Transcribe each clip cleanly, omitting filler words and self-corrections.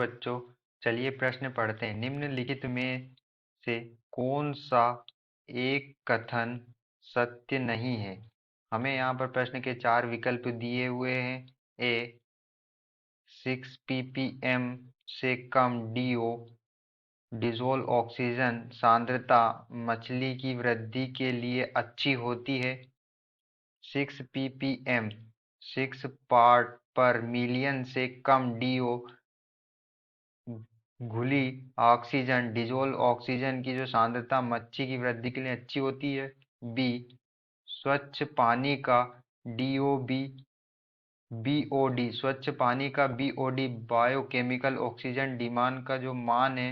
बच्चों, चलिए प्रश्न पढ़ते हैं। निम्नलिखित में से कौन सा एक कथन सत्य नहीं है? हमें यहाँ पर प्रश्न के 4 विकल्प दिए हुए हैं। ए 6 ppm से कम DO डिजोल्व ऑक्सीजन सांद्रता मछली की वृद्धि के लिए अच्छी होती है। 6 ppm 6 पार्ट पर मिलियन से कम DO घुली ऑक्सीजन डिजोल्व ऑक्सीजन की जो सांद्रता मच्छी की वृद्धि के लिए अच्छी होती है। बी स्वच्छ पानी का बीओडी स्वच्छ पानी का बीओडी बायोकेमिकल ऑक्सीजन डिमांड का जो मान है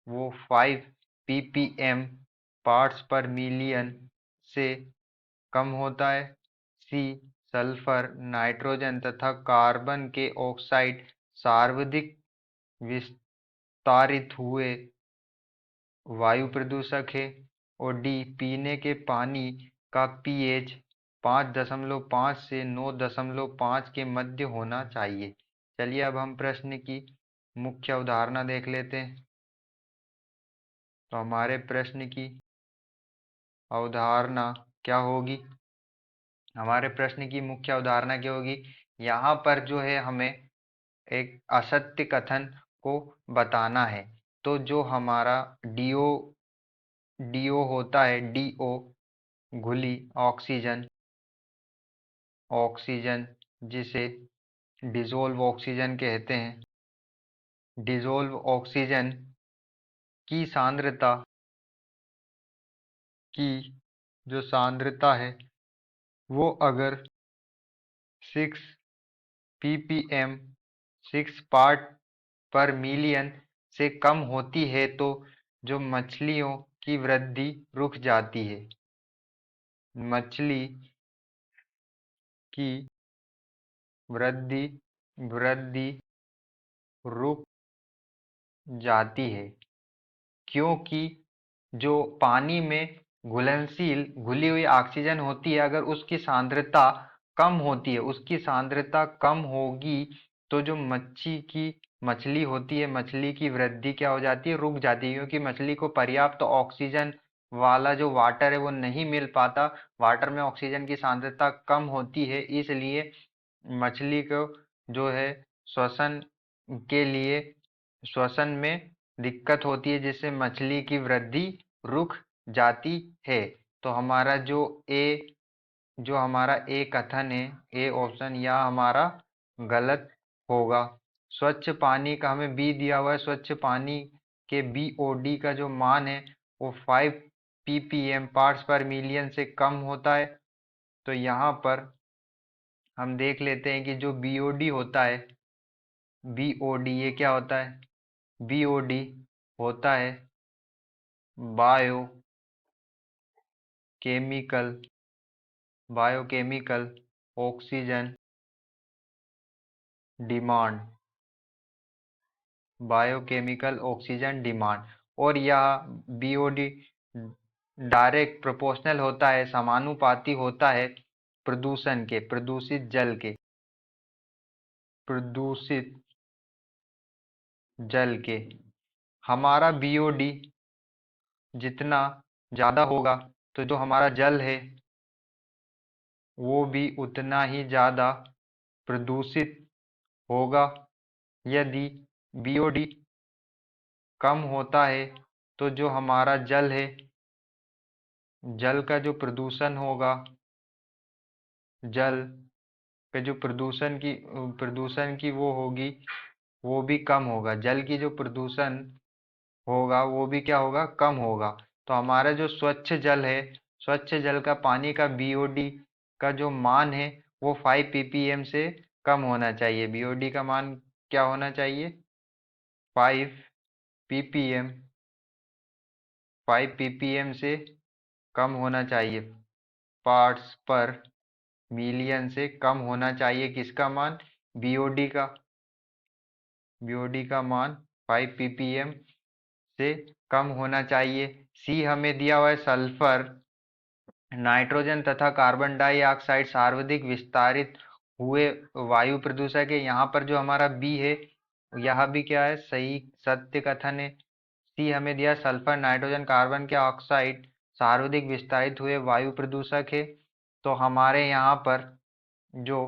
वो 5 ppm पार्ट्स पर मिलियन से कम होता है। सी सल्फर नाइट्रोजन तथा कार्बन के ऑक्साइड सर्वाधिक विस्तारित हुए वायु प्रदूषक है। और डी पीने के पानी का पीएच 5.5 से 9.5 के मध्य होना चाहिए। चलिए अब हम प्रश्न की मुख्य अवधारणा देख लेते हैं। तो हमारे प्रश्न की अवधारणा क्या होगी? हमारे प्रश्न की मुख्य अवधारणा क्या होगी? यहाँ पर जो है हमें एक असत्य कथन को बताना है। तो जो हमारा डीओ होता है, डीओ घुली ऑक्सीजन जिसे डिजोल्व ऑक्सीजन कहते हैं, डिजोल्व ऑक्सीजन की सांद्रता की जो सांद्रता है वो अगर 6 ppm 6 पार्ट पर मिलियन से कम होती है तो जो मछलियों की वृद्धि रुक जाती है। मछली की वृद्धि रुक जाती है क्योंकि जो पानी में घुलनशील घुली हुई ऑक्सीजन होती है, अगर उसकी सांद्रता कम होती है, उसकी सांद्रता कम होगी तो जो मछली होती है, मछली की वृद्धि क्या हो जाती है? रुक जाती है, क्योंकि मछली को पर्याप्त ऑक्सीजन वाला जो वाटर है वो नहीं मिल पाता। वाटर में ऑक्सीजन की सांद्रता कम होती है, इसलिए मछली को जो है श्वसन के लिए श्वसन में दिक्कत होती है, जिससे मछली की वृद्धि रुक जाती है। तो हमारा हमारा ए कथन है, ए ऑप्शन या हमारा गलत होगा। स्वच्छ पानी का हमें बी दिया हुआ है। स्वच्छ पानी के बीओडी का जो मान है वो 5 ppm पार्ट्स पर मिलियन से कम होता है। तो यहाँ पर हम देख लेते हैं कि जो बीओडी होता है, बीओडी ये क्या होता है? बीओडी होता है biochemical oxygen demand, biochemical oxygen demand. और यह बीओडी डायरेक्ट प्रोपोर्शनल होता है, समानुपाती होता है प्रदूषित जल के। हमारा बीओडी जितना ज़्यादा होगा तो जो हमारा जल है वो भी उतना ही ज़्यादा प्रदूषित होगा। यदि बीओडी कम होता है तो जो हमारा जल है, जल का जो प्रदूषण होगा, जल पे जो प्रदूषण की वो होगी वो भी कम होगा। जल की जो प्रदूषण होगा वो भी क्या होगा? कम होगा। तो हमारा जो स्वच्छ जल है, स्वच्छ जल का पानी का बीओडी का जो मान है वो 5 ppm से कम होना चाहिए। बीओडी का मान क्या होना चाहिए? 5 ppm 5 ppm से कम होना चाहिए। पार्ट्स पर मिलियन से कम होना चाहिए किसका मान? बीओडी का। बीओडी का मान 5 ppm से कम होना चाहिए। सी हमें दिया हुआ है सल्फर नाइट्रोजन तथा कार्बन डाइऑक्साइड सर्वाधिक विस्तारित हुए वायु प्रदूषक है। यहाँ पर जो हमारा बी है यह भी क्या है, सही सत्य कथन है। सी हमें दिया सल्फर नाइट्रोजन कार्बन के ऑक्साइड सर्वाधिक विस्तारित हुए वायु प्रदूषक है। तो हमारे यहाँ पर जो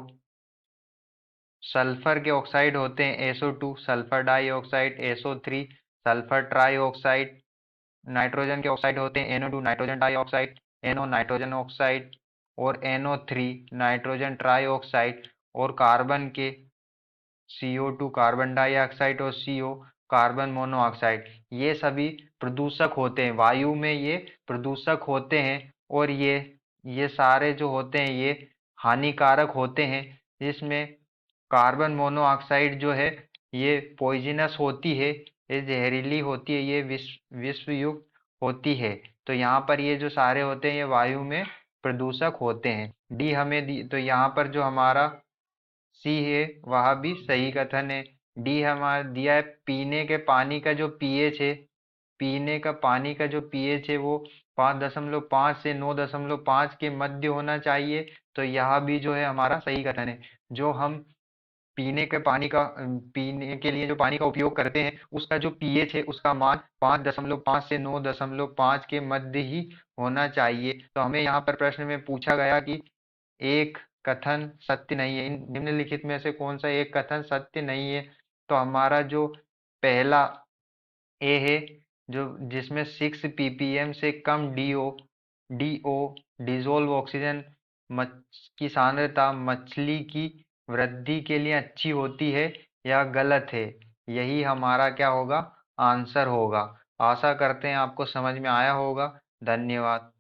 सल्फर के ऑक्साइड होते हैं SO2 sulphur dioxide, SO3 sulphur trioxide, nitrogen के ऑक्साइड होते हैं NO2 nitrogen dioxide, NO nitrogen oxide और NO3 नाइट्रोजन ट्राइऑक्साइड, और कार्बन के CO2 कार्बन डाइऑक्साइड और CO कार्बन मोनोऑक्साइड। ये सभी प्रदूषक होते हैं, वायु में ये प्रदूषक होते हैं। और ये सारे जो होते हैं ये हानिकारक होते हैं। इसमें कार्बन मोनोऑक्साइड जो है ये पॉइजनस होती है, ये जहरीली होती है, ये विषयुक्त होती है। तो यहाँ पर ये जो सारे होते हैं ये वायु में प्रदूषक होते हैं। डी हमें दी, तो यहाँ पर जो हमारा सी है वह भी सही कथन है। डी हमारा दिया है पीने के पानी का जो पीएच है, पीने का पानी का जो पीएच है वो 5.5 से 9.5 के मध्य होना चाहिए। तो यह भी जो है हमारा सही कथन है। जो हम पीने के पानी का पीने के लिए जो पानी का उपयोग करते हैं उसका जो पीएच है उसका मान 5.5 से 9.5 के मध्य ही होना चाहिए। तो हमें यहाँ पर प्रश्न में पूछा गया कि एक कथन सत्य नहीं है, इन निम्नलिखित में से कौन सा एक कथन सत्य नहीं है। तो हमारा जो पहला ए है, जो जिसमें 6 ppm से कम डीओ डिजोल्व ऑक्सीजन की सांद्रता मछली की वृद्धि के लिए अच्छी होती है, यह गलत है। यही हमारा क्या होगा, आंसर होगा। आशा करते हैं आपको समझ में आया होगा। धन्यवाद।